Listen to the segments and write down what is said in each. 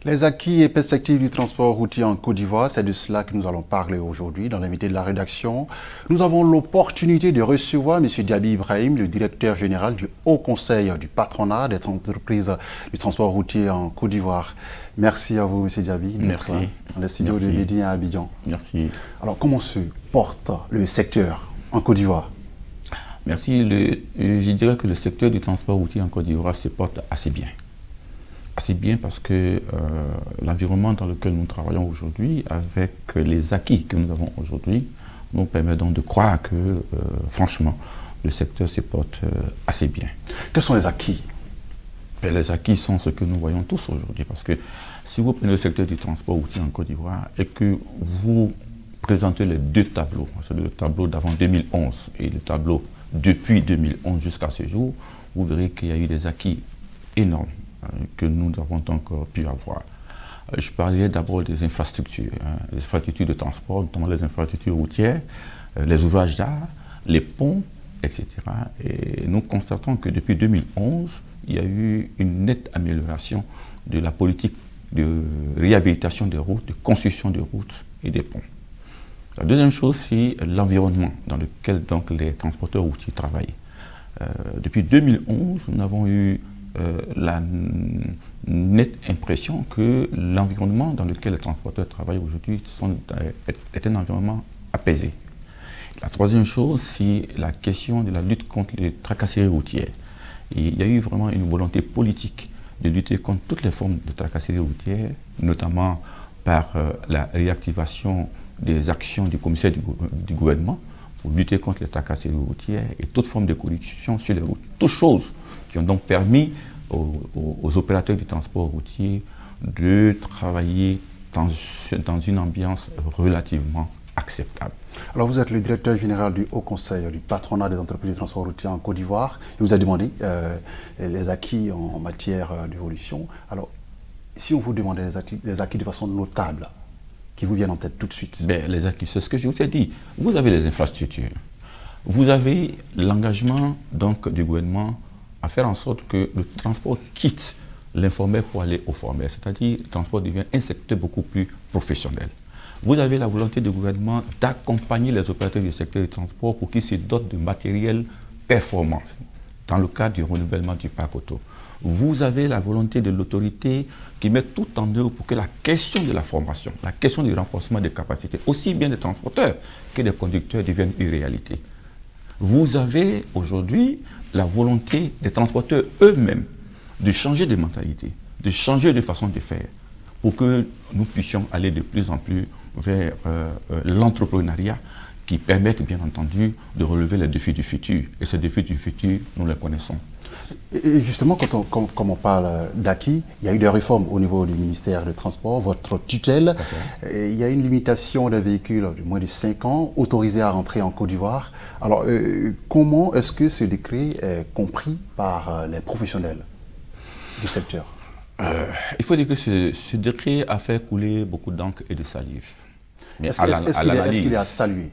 Les acquis et perspectives du transport routier en Côte d'Ivoire, c'est de cela que nous allons parler aujourd'hui dans l'invité de la rédaction. Nous avons l'opportunité de recevoir M. Diaby Ibrahim, le directeur général du Haut Conseil du patronat des entreprises du transport routier en Côte d'Ivoire. Merci à vous, M. Diaby, d'être dans le studio de Médine à Abidjan. Merci. Alors, comment se porte le secteur en Côte d'Ivoire? Merci. Je dirais que le secteur du transport routier en Côte d'Ivoire se porte assez bien. Assez bien parce que l'environnement dans lequel nous travaillons aujourd'hui, avec les acquis que nous avons aujourd'hui, nous permet donc de croire que, franchement, le secteur se porte assez bien. Quels sont les acquis? Les acquis sont ce que nous voyons tous aujourd'hui. Parce que si vous prenez le secteur du transport routier en Côte d'Ivoire et que vous présentez les deux tableaux, c'est le tableau d'avant 2011 et le tableau depuis 2011 jusqu'à ce jour, vous verrez qu'il y a eu des acquis énormes que nous avons encore pu avoir. Je parlais d'abord des infrastructures, les infrastructures de transport, notamment les infrastructures routières, les ouvrages d'art, les ponts, etc. Et nous constatons que depuis 2011, il y a eu une nette amélioration de la politique de réhabilitation des routes, de construction des routes et des ponts. La deuxième chose, c'est l'environnement dans lequel donc, les transporteurs routiers travaillent. Depuis 2011, nous avons eu la nette impression que l'environnement dans lequel les transporteurs travaillent aujourd'hui est un environnement apaisé. La troisième chose, c'est la question de la lutte contre les tracasseries routières. Et il y a eu vraiment une volonté politique de lutter contre toutes les formes de tracasseries routières, notamment par la réactivation des actions du commissaire du gouvernement pour lutter contre les tracasseries routières et toute forme de corruption sur les routes. Toutes choses qui ont donc permis aux opérateurs du transport routier de travailler dans une ambiance relativement acceptable. Alors vous êtes le directeur général du Haut Conseil du patronat des entreprises de transport routier en Côte d'Ivoire. Il vous a demandé les acquis en matière d'évolution. Alors, si on vous demandait les acquis de façon notable, qui vous viennent en tête tout de suite? Les acquis, c'est ce que je vous ai dit. Vous avez les infrastructures. Vous avez l'engagement du gouvernement à faire en sorte que le transport quitte l'informel pour aller au formel. C'est-à-dire que le transport devient un secteur beaucoup plus professionnel. Vous avez la volonté du gouvernement d'accompagner les opérateurs du secteur du transport pour qu'ils se dotent de matériel performant dans le cadre du renouvellement du parc auto. Vous avez la volonté de l'autorité qui met tout en œuvre pour que la question de la formation, la question du renforcement des capacités, aussi bien des transporteurs que des conducteurs, devienne une réalité. Vous avez aujourd'hui la volonté des transporteurs eux-mêmes de changer de mentalité, de changer de façon de faire pour que nous puissions aller de plus en plus vers l'entrepreneuriat qui permette bien entendu de relever les défis du futur. Et ces défis du futur, nous les connaissons. Et justement, quand on parle d'acquis, il y a eu des réformes au niveau du ministère des Transports, votre tutelle. Il y a une limitation des véhicules de moins de 5 ans autorisés à rentrer en Côte d'Ivoire. Alors, comment est-ce que ce décret est compris par les professionnels du secteur? Il faut dire que ce décret a fait couler beaucoup d'encre et de salive. Mais est-ce qu'il est à saluer?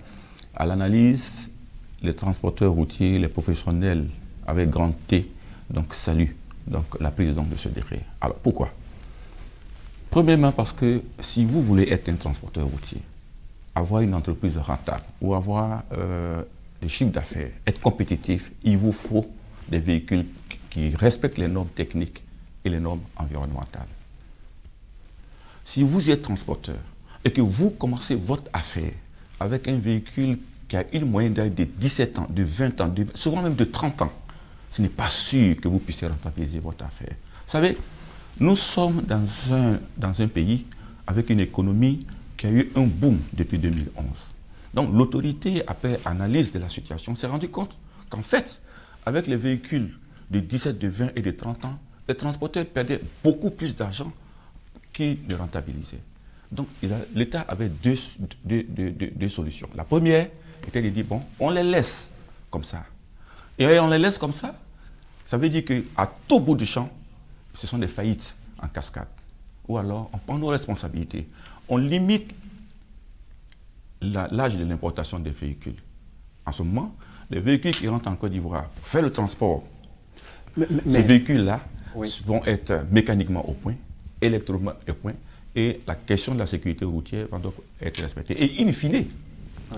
À l'analyse, les transporteurs routiers, les professionnels avec grand T, donc saluent la prise de ce décret. Alors pourquoi? Premièrement parce que si vous voulez être un transporteur routier, avoir une entreprise rentable ou avoir des chiffres d'affaires, être compétitif, il vous faut des véhicules qui respectent les normes techniques et les normes environnementales. Si vous êtes transporteur et que vous commencez votre affaire avec un véhicule qui a une moyenne d'âge de 17 ans, de 20 ans, souvent même de 30 ans, ce n'est pas sûr que vous puissiez rentabiliser votre affaire. Vous savez, nous sommes dans un pays avec une économie qui a eu un boom depuis 2011. Donc l'autorité, après analyse de la situation, s'est rendue compte qu'en fait, avec les véhicules de 17, de 20 et de 30 ans, les transporteurs perdaient beaucoup plus d'argent qu'ils ne rentabilisaient. Donc l'État avait deux solutions. La première était de dire, bon, on les laisse comme ça. Et on les laisse comme ça, ça veut dire qu'à tout bout du champ, ce sont des faillites en cascade. Ou alors, on prend nos responsabilités. On limite l'âge de l'importation des véhicules. En ce moment, les véhicules qui rentrent en Côte d'Ivoire pour faire le transport, ces véhicules-là vont être mécaniquement au point. électroniquement au point, et la question de la sécurité routière va donc être respectée. Et in fine,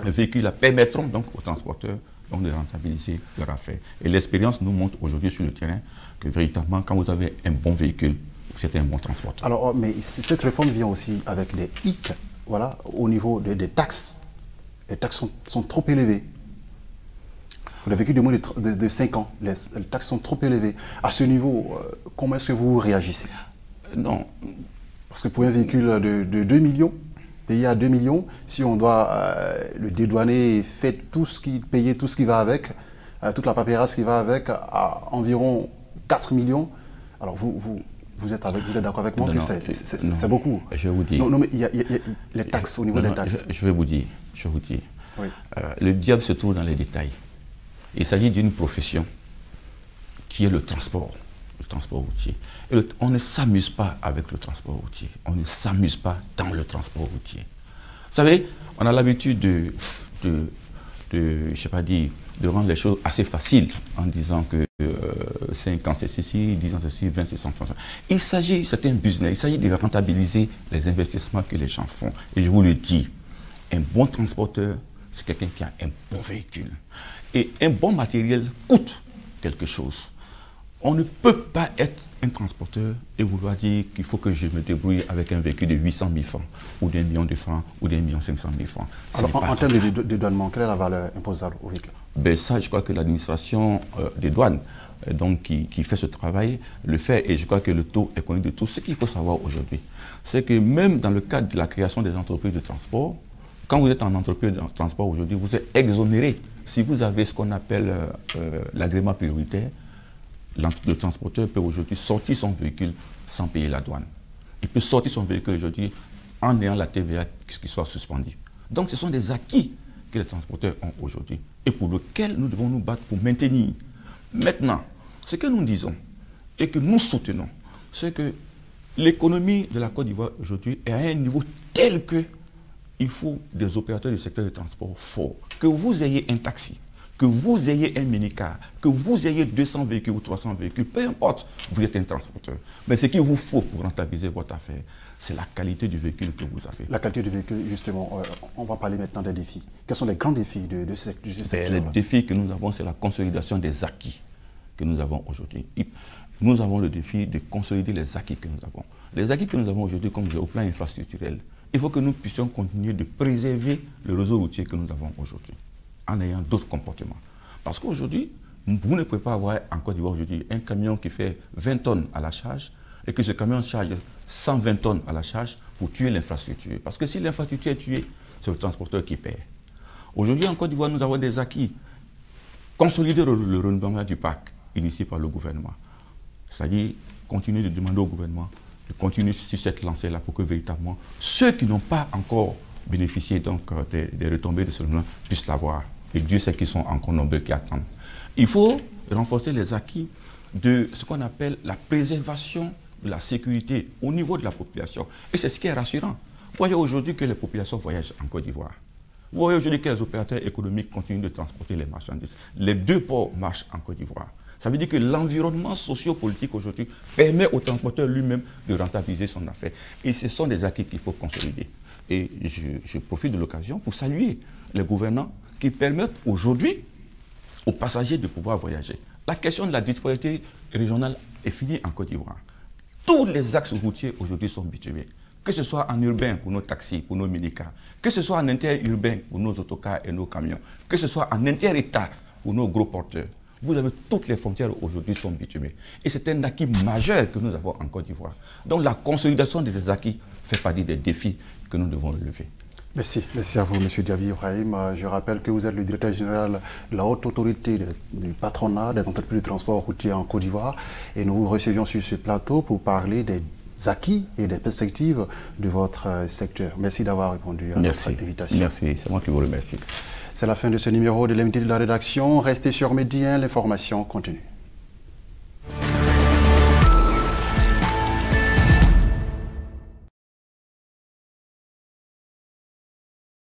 les véhicules permettront donc aux transporteurs donc, de rentabiliser leur affaire. Et l'expérience nous montre aujourd'hui sur le terrain que véritablement, quand vous avez un bon véhicule, c'est un bon transporteur. Alors, mais cette réforme vient aussi avec des hic, voilà, au niveau des taxes. Les taxes sont trop élevées. Pour les véhicules de moins de 5 ans, les taxes sont trop élevées. À ce niveau, comment est-ce que vous réagissez? Non. Parce que pour un véhicule de 2 millions, payé à 2 millions, si on doit le dédouaner, payer tout ce qui va avec, toute la paperasse qui va avec, à environ 4 millions, alors vous êtes d'accord avec moi que c'est beaucoup. Je vais vous dire. Non, mais il y a les taxes, au niveau des taxes. Je vais vous dire. Oui. Le diable se trouve dans les détails. Il s'agit d'une profession qui est le transport routier. Et on ne s'amuse pas avec le transport routier. On ne s'amuse pas dans le transport routier. Vous savez, on a l'habitude de rendre les choses assez faciles en disant que 5 ans c'est ceci, 10 ans c'est ceci, 20 c'est 100 ans. C'est un business, il s'agit de rentabiliser les investissements que les gens font. Et je vous le dis, un bon transporteur, c'est quelqu'un qui a un bon véhicule. Et un bon matériel coûte quelque chose. On ne peut pas être un transporteur et vouloir dire qu'il faut que je me débrouille avec un véhicule de 800 000 francs, ou d'1 million de francs, ou d'1 million 500 000 francs. Alors, en termes de dédouanement, quelle est la valeur imposable au véhicule? Ben ça, je crois que l'administration des douanes, donc, qui fait ce travail, le fait, et je crois que le taux est connu de tous. Ce qu'il faut savoir aujourd'hui, c'est que même dans le cadre de la création des entreprises de transport, quand vous êtes en entreprise de transport aujourd'hui, vous êtes exonéré. Si vous avez ce qu'on appelle l'agrément prioritaire, le transporteur peut aujourd'hui sortir son véhicule sans payer la douane. Il peut sortir son véhicule aujourd'hui en ayant la TVA qui soit suspendue. Donc ce sont des acquis que les transporteurs ont aujourd'hui et pour lesquels nous devons nous battre pour maintenir. Maintenant, ce que nous disons et que nous soutenons, c'est que l'économie de la Côte d'Ivoire aujourd'hui est à un niveau tel que il faut des opérateurs du secteur du transport forts. Que vous ayez un taxi, que vous ayez un minicar, que vous ayez 200 véhicules ou 300 véhicules, peu importe, vous êtes un transporteur. Mais ce qu'il vous faut pour rentabiliser votre affaire, c'est la qualité du véhicule que vous avez. La qualité du véhicule, justement, on va parler maintenant des défis. Quels sont les grands défis de ce secteur? Les défis que nous avons, c'est la consolidation des acquis que nous avons aujourd'hui. Nous avons le défi de consolider les acquis que nous avons. Les acquis que nous avons aujourd'hui, comme je dis, au plan infrastructurel, il faut que nous puissions continuer de préserver le réseau routier que nous avons aujourd'hui, en ayant d'autres comportements. Parce qu'aujourd'hui, vous ne pouvez pas avoir en Côte d'Ivoire aujourd'hui un camion qui fait 20 tonnes à la charge et que ce camion charge 120 tonnes à la charge pour tuer l'infrastructure. Parce que si l'infrastructure est tuée, c'est le transporteur qui perd. Aujourd'hui, en Côte d'Ivoire, nous avons des acquis. Consolider le renouvellement du parc initié par le gouvernement. C'est-à-dire continuer de demander au gouvernement de continuer sur cette lancée-là pour que véritablement ceux qui n'ont pas encore bénéficié donc, des retombées de ce renouvellement puissent l'avoir. Et Dieu sait qu'ils sont encore nombreux qui attendent. Il faut renforcer les acquis de ce qu'on appelle la préservation de la sécurité au niveau de la population. Et c'est ce qui est rassurant. Vous voyez aujourd'hui que les populations voyagent en Côte d'Ivoire. Vous voyez aujourd'hui que les opérateurs économiques continuent de transporter les marchandises. Les deux ports marchent en Côte d'Ivoire. Ça veut dire que l'environnement socio-politique aujourd'hui permet au transporteur lui-même de rentabiliser son affaire. Et ce sont des acquis qu'il faut consolider. Et je profite de l'occasion pour saluer les gouvernants qui permettent aujourd'hui aux passagers de pouvoir voyager. La question de la disponibilité régionale est finie en Côte d'Ivoire. Tous les axes routiers aujourd'hui sont bitumés. Que ce soit en urbain pour nos taxis, pour nos minicars, que ce soit en interurbain pour nos autocars et nos camions, que ce soit en inter-État pour nos gros porteurs. Vous avez toutes les frontières aujourd'hui sont bitumées. Et c'est un acquis majeur que nous avons en Côte d'Ivoire. Donc la consolidation de ces acquis fait partie des défis que nous devons relever. Merci à vous, M. Diaby Ibrahim. Je rappelle que vous êtes le directeur général de la haute autorité du patronat des entreprises de transport routier en Côte d'Ivoire. Et nous vous recevions sur ce plateau pour parler des acquis et des perspectives de votre secteur. Merci d'avoir répondu à notre invitation. Merci, c'est moi qui vous remercie. C'est la fin de ce numéro de l'invité de la rédaction. Restez sur Média, l'information continue.